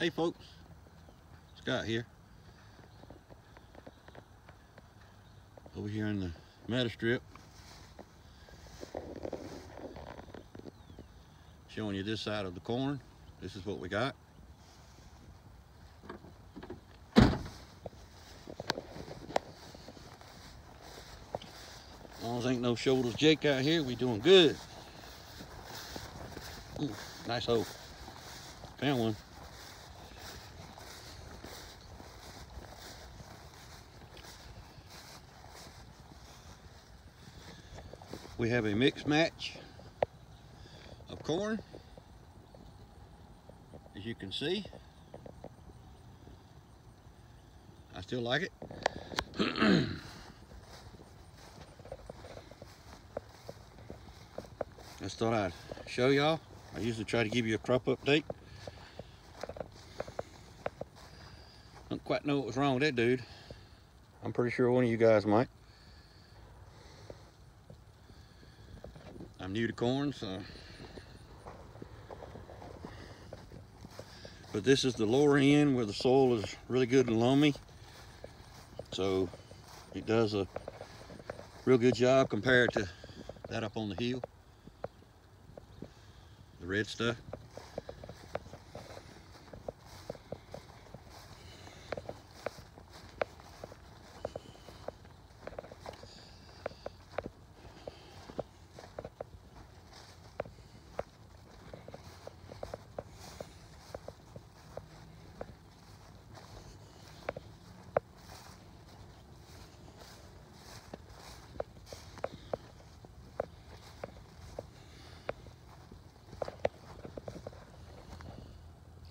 Hey folks, Scott here. Over here in the meadow strip. Showing you this side of the corn. This is what we got. As long as ain't no shoulders Jake out here, we doing good. Ooh, nice hole. Found one. We have a mixed match of corn, as you can see. I still like it. Just thought I'd show y'all. I usually try to give you a crop update. Don't quite know what was wrong with that dude. I'm pretty sure one of you guys might. I'm new to corn, so. But this is the lower end where the soil is really good and loamy. So it does a real good job compared to that up on the hill. The red stuff.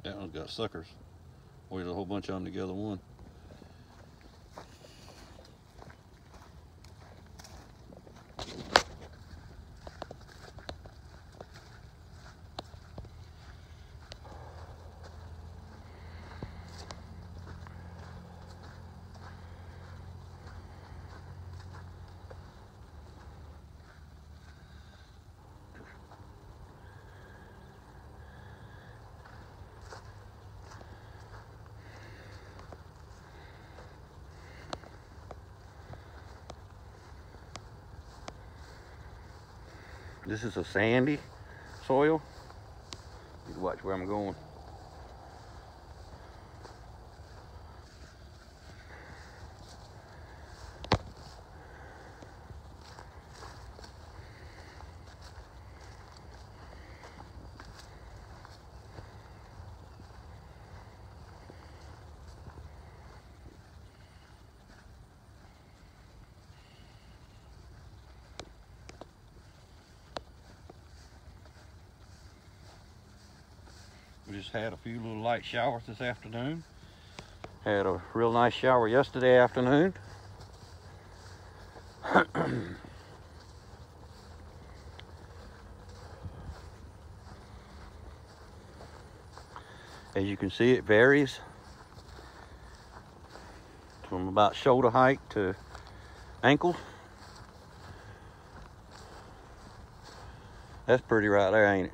That one's got suckers. Or there's a whole bunch of them together one. This is a sandy soil. You can watch where I'm going. We just had a few little light showers this afternoon. Had a real nice shower yesterday afternoon. As you can see, it varies from about shoulder height to ankle. That's pretty right there, ain't it?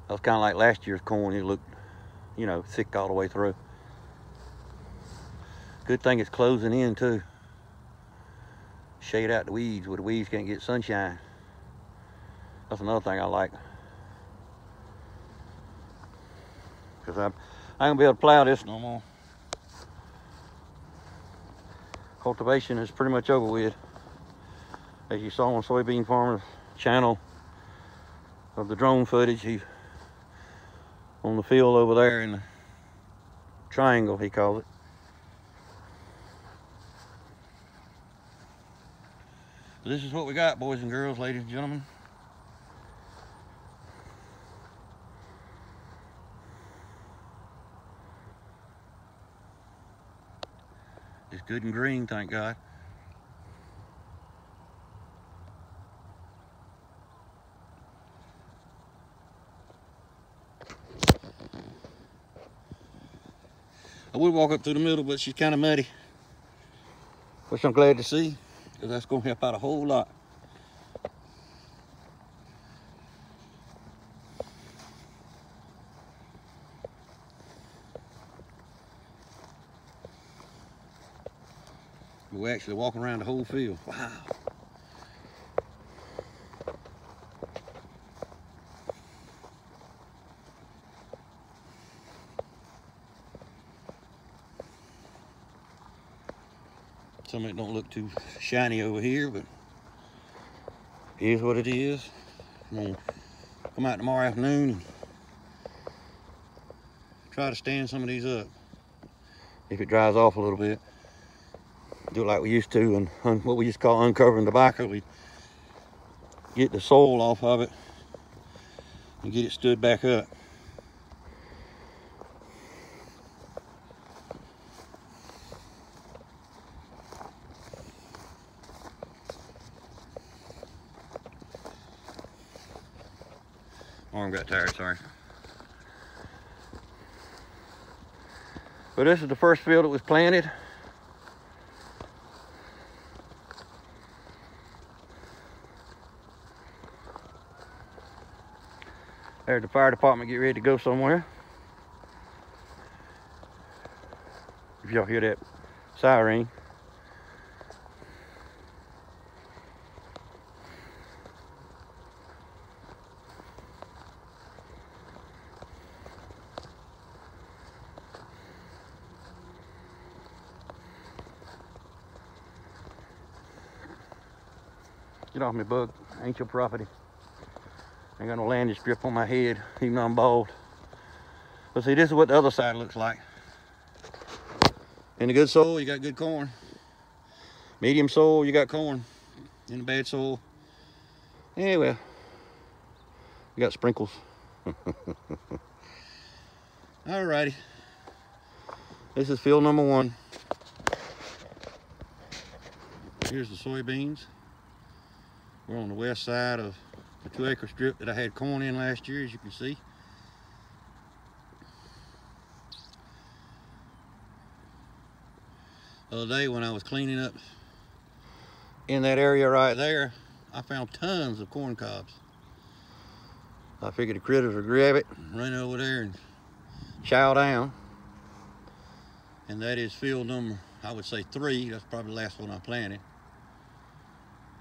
That was kind of like last year's corn. It looked, you know, thick all the way through. Good thing it's closing in too. Shade out the weeds where the weeds can't get sunshine. That's another thing I like. Because I ain't gonna be able to plow this no more. Cultivation is pretty much over with. As you saw on Soybean Farmer's channel of the drone footage, he on the field over there in the triangle, he called it. This is what we got, boys and girls, ladies and gentlemen. It's good and green, thank God. I would walk up through the middle, but she's kind of muddy. Which I'm glad to see, because that's going to help out a whole lot. We're actually walking around the whole field. Wow. Some of it don't look too shiny over here, but it is what it is. I'm gonna come out tomorrow afternoon and try to stand some of these up. If it dries off a little bit, do it like we used to, and what we used to call uncovering tobacco. We get the soil off of it and get it stood back up. Arm got tired, sorry. But this is the first field that was planted. There's the fire department getting ready to go somewhere. If y'all hear that siren. Get off me, bug. Ain't your property. Ain't got no landing strip on my head, even though I'm bald. But see, this is what the other side looks like. In the good soil, you got good corn. Medium soil, you got corn. In the bad soil, yeah, well, you got sprinkles. Alrighty. This is field number 1. Here's the soybeans. We're on the west side of the 2-acre strip that I had corn in last year, as you can see. The other day when I was cleaning up in that area right there, I found tons of corn cobs. I figured the critters would grab it, run over there and chow down. And that is field number, I would say 3. That's probably the last one I planted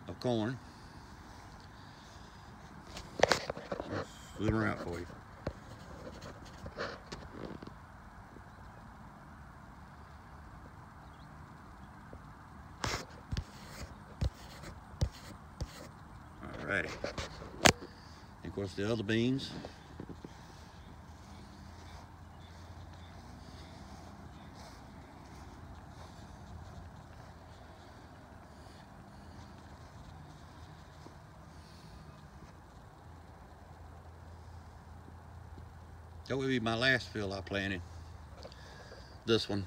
of corn. Zoom her out for you. Alrighty. And of course the other beans. That would be my last field I planted. This one.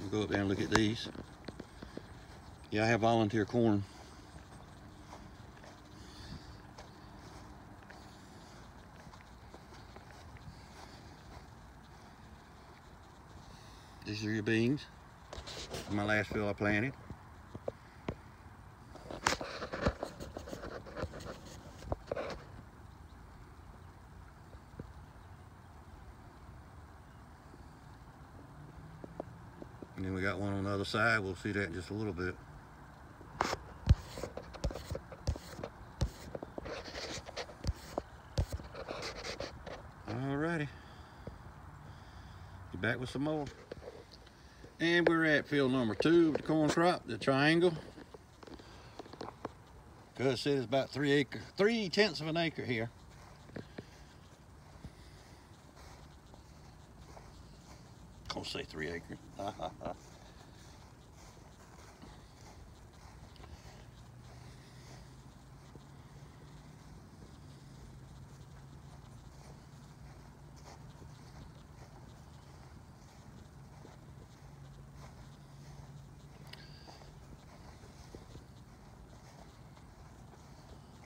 I'll go up there and look at these. Yeah, I have volunteer corn. These are your beans. My last field I planted. And then we got one on the other side. We'll see that in just a little bit. Alrighty. Be back with some more. And we're at field number 2 with the corn crop, the triangle. Cuz said it's about 3/10 of an acre here. Gonna say 3 acres.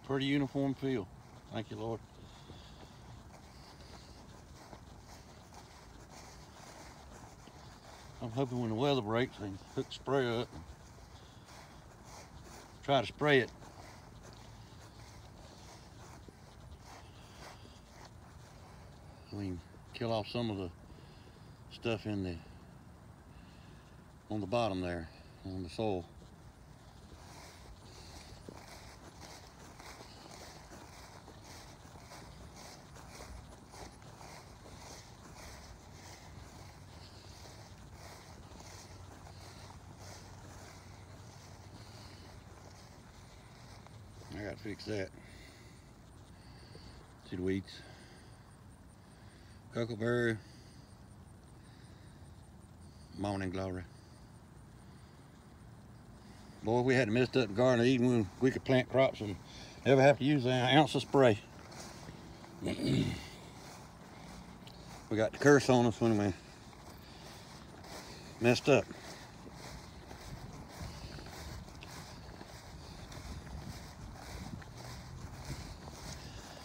Pretty uniform field. Thank you, Lord. I'm hoping when the weather breaks, I can hook the sprayer up and try to spray it. We can kill off some of the stuff in the on the bottom there, on the soil. I gotta fix that. See the weeds. Cocoberry, morning glory. Boy, we had a messed up Garden of Eden when we could plant crops and never have to use an ounce of spray. We got the curse on us when we messed up.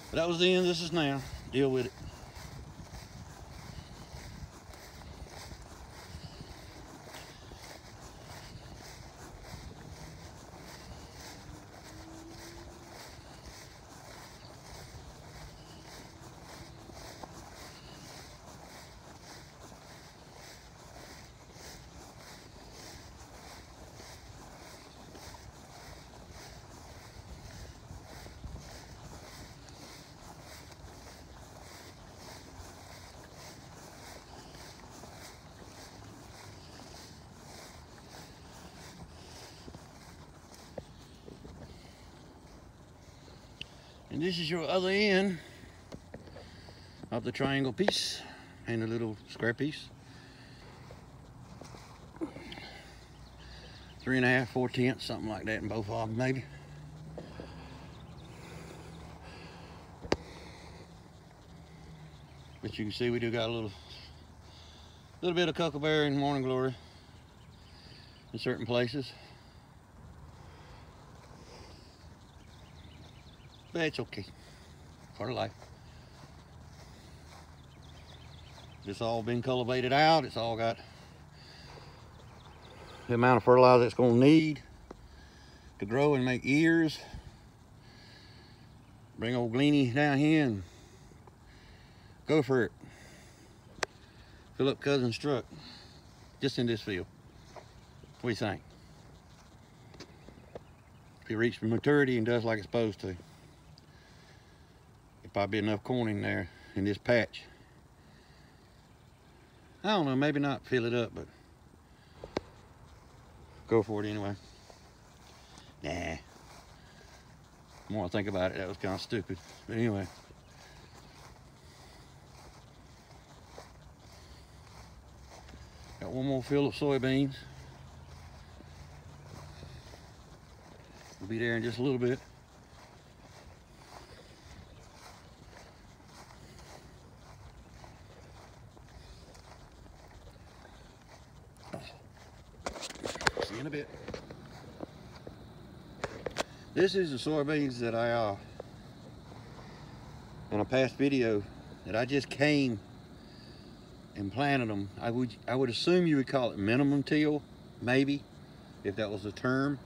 But that was then, this is now. Deal with it. And this is your other end of the triangle piece and the little square piece. 3.5, 4/10, something like that in both of them, maybe. But you can see we do got a little bit of cocoberry and morning glory in certain places. But it's okay, part of life. It's all been cultivated out. It's all got the amount of fertilizer it's gonna need to grow and make ears. Bring old Gleany down here and go for it. Fill up Cousin's truck, just in this field. What do you think? If it reaches maturity and does like it's supposed to, probably be enough corn in there in this patch. I don't know, maybe not fill it up, but go for it anyway. Nah. The more I think about it, that was kind of stupid. But anyway. Got one more field of soybeans. We'll be there in just a little bit. In a bit. This is the soybeans that I in a past video that I just came and planted them. I would assume you would call it minimum till, maybe, if that was the term.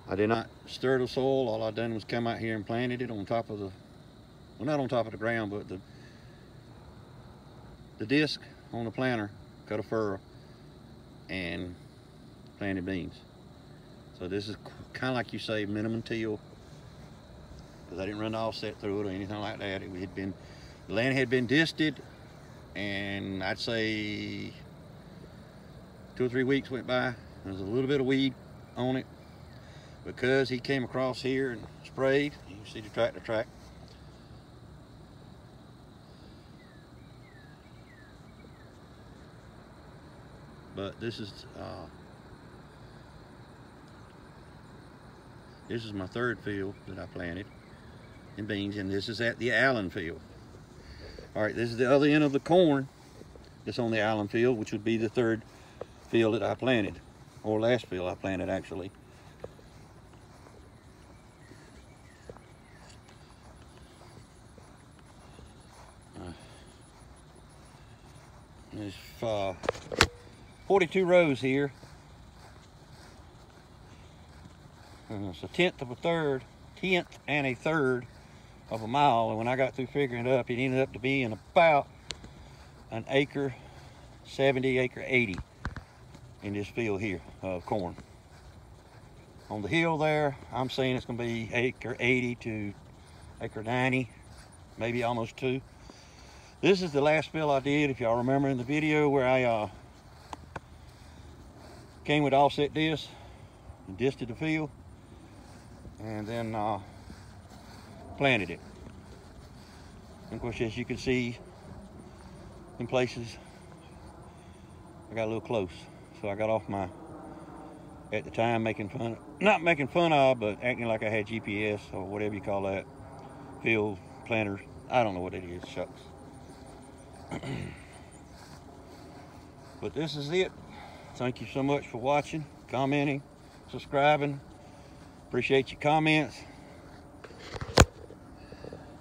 I did not stir the soil. All I done was come out here and planted it on top of the, well, not on top of the ground, but the disc on the planter, cut a furrow, and planted beans. So this is kind of like you say minimum till, because I didn't run the offset through it or anything like that. It had been, the land had been disted, and I'd say 2 or 3 weeks went by. There was a little bit of weed on it because he came across here and sprayed. You can see the tractor track. But this is my third field that I planted in beans, and this is at the Allen field. All right, this is the other end of the corn that's on the Allen field, which would be the third field that I planted, or last field I planted actually. There's 42 rows here. And it's a tenth and a third of a mile. And when I got through figuring it up, it ended up to being about an acre 70, acre 80 in this field here of corn. On the hill there, I'm saying it's gonna be acre 80 to acre 90, maybe almost 2. This is the last fill I did, if y'all remember in the video, where I came with offset disc and disted the field and then planted it. And of course, as you can see, in places I got a little close, so I got off my, at the time, not making fun of, but acting like I had GPS or whatever you call that, field planner. I don't know what it is, shucks. But this is it. Thank you so much for watching, commenting, subscribing. Appreciate your comments.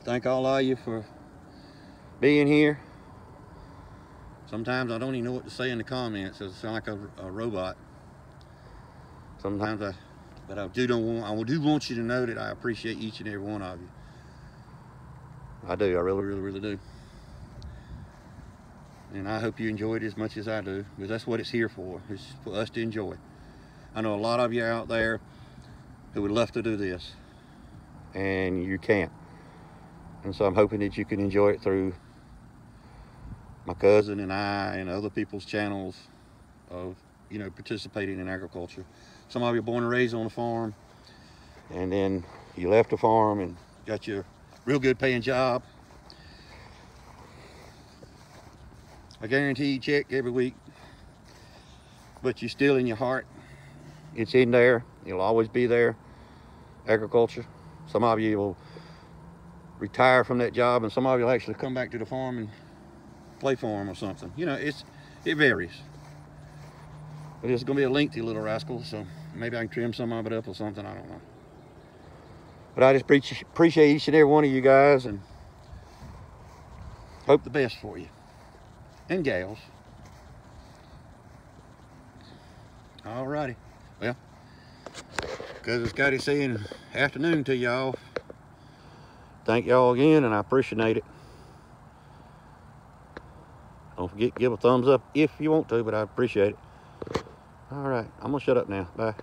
Thank all of you for being here. Sometimes I don't even know what to say in the comments. I sound like a robot. Sometimes but I do want you to know that I appreciate each and every one of you. I do, I really do. And I hope you enjoyed it as much as I do, because that's what it's here for. It's for us to enjoy. I know a lot of you out there who would love to do this, and you can't. And so I'm hoping that you can enjoy it through my cousin and I and other people's channels of, you know, participating in agriculture. Some of you are born and raised on a farm, and then you left the farm and got your real good paying job. I guarantee you check every week, but you're still in your heart. It's in there. It'll always be there. Agriculture. Some of you will retire from that job, and some of you will actually come back to the farm and play farm or something. You know, it varies. But it's gonna be a lengthy little rascal, so maybe I can trim some of it up or something, I don't know. But I just appreciate each and every one of you guys, and hope the best for you. And gals. Alrighty. Well, Cousin Scotty saying afternoon to y'all. Thank y'all again, and I appreciate it. Don't forget to give a thumbs up if you want to, but I appreciate it. All right, I'm gonna shut up now. Bye.